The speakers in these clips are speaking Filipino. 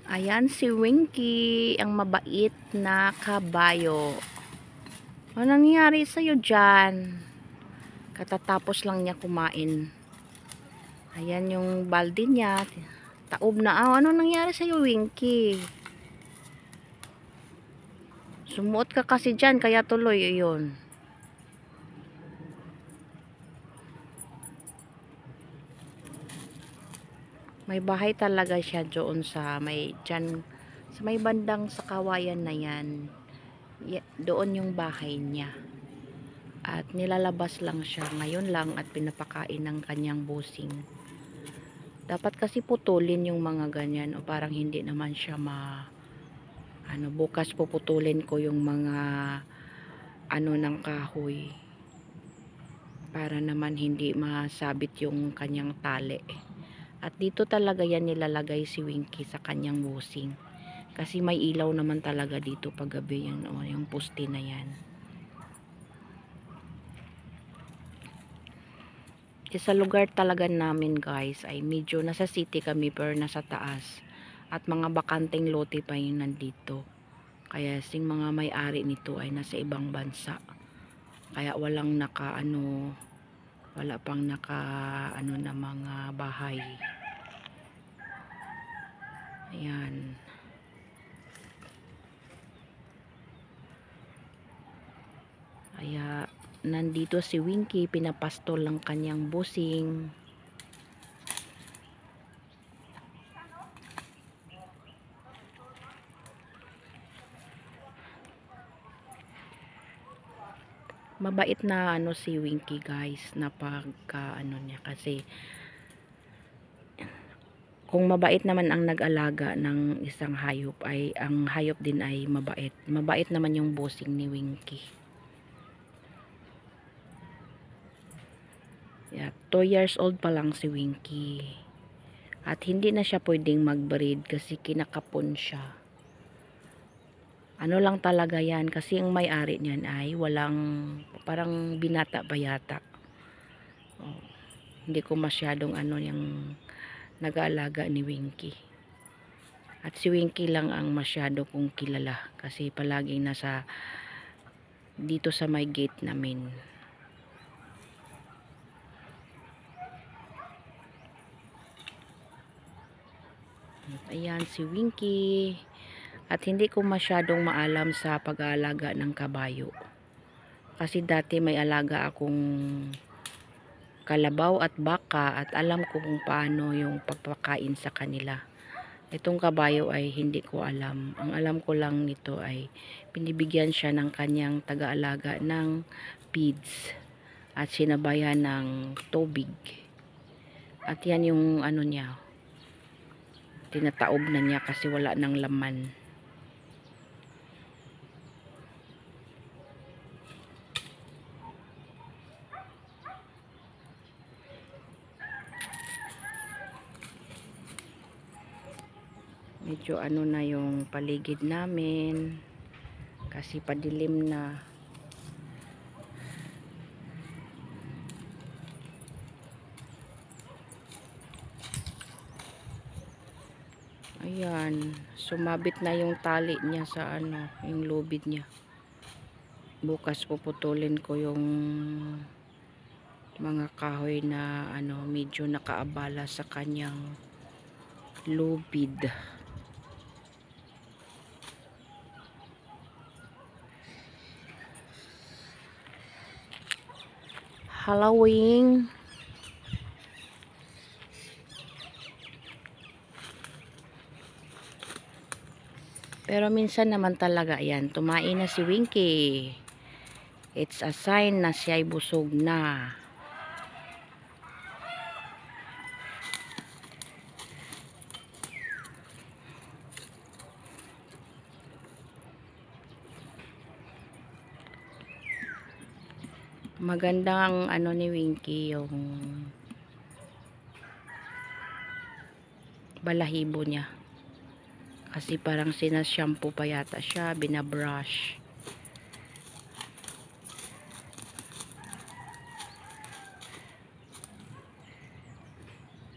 Ayan si Winky, ang mabait na kabayo. Ano nangyari sa'yo dyan? Katatapos lang niya kumain. Ayan yung balde niya. Taob na. Ano nangyari sa'yo, Winky? Sumuot ka kasi dyan, kaya tuloy yun. May bahay talaga siya doon sa may dyan, sa may bandang sa kawayan na yan. Doon yung bahay niya. At nilalabas lang siya ngayon lang at pinapakain ng kanyang busing. Dapat kasi putulin yung mga ganyan o parang hindi naman siya bukas puputulin ko yung mga ng kahoy para naman hindi masabit yung kanyang tali. At dito talaga yan nilalagay si Winky sa kanyang busing. Kasi may ilaw naman talaga dito paggabi yan, yung poste na yan. Sa lugar talaga namin guys ay medyo nasa city kami pero nasa taas. At mga bakanteng lote pa yung nandito. Kaya sing mga may-ari nito ay nasa ibang bansa. Kaya walang wala pang na mga bahay. Ayan. Kaya nandito si Winky, pinapastol lang kanyang busing. Mabait na si Winky guys na pagka niya kasi kung mabait naman ang nag-alaga ng isang hayop ay ang hayop din ay mabait. Mabait naman yung busing ni Winky. Yeah, 2 years old pa lang si Winky. At hindi na siya pwedeng mag-breed kasi kinakapon siya. Ano lang talaga yan kasi ang may-ari niyan ay walang, parang binata ba yata. Oh, hindi ko masyadong yung nag-aalaga ni Winky. At si Winky lang ang masyado kong kilala kasi palaging nasa dito sa may gate namin. Ayan si Winky. At hindi ko masyadong maalam sa pag-aalaga ng kabayo. Kasi dati may alaga akong kalabaw at baka at alam ko kung paano yung pagpakain sa kanila. Itong kabayo ay hindi ko alam. Ang alam ko lang nito ay pinibigyan siya ng kanyang taga-alaga ng feeds at sinabayan ng tubig. At yan yung niya. Tinataob na niya kasi wala ng laman. Medyo na yung paligid namin kasi padilim na. Ayan, sumabit na yung tali niya sa yung lubid niya. Bukas puputulin ko yung mga kahoy na medyo nakaabala sa kanyang lubid. Halloween. Pero minsan naman talaga yan, tumain na si Winky. It's a sign na siya'y busog na. Magandang ni Winky yung balahibo niya. Kasi parang sinashampoo pa yata siya, binabrush.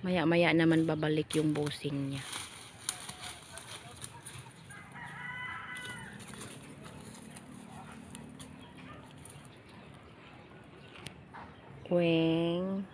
Maya-maya naman babalik yung busing niya. Kweng.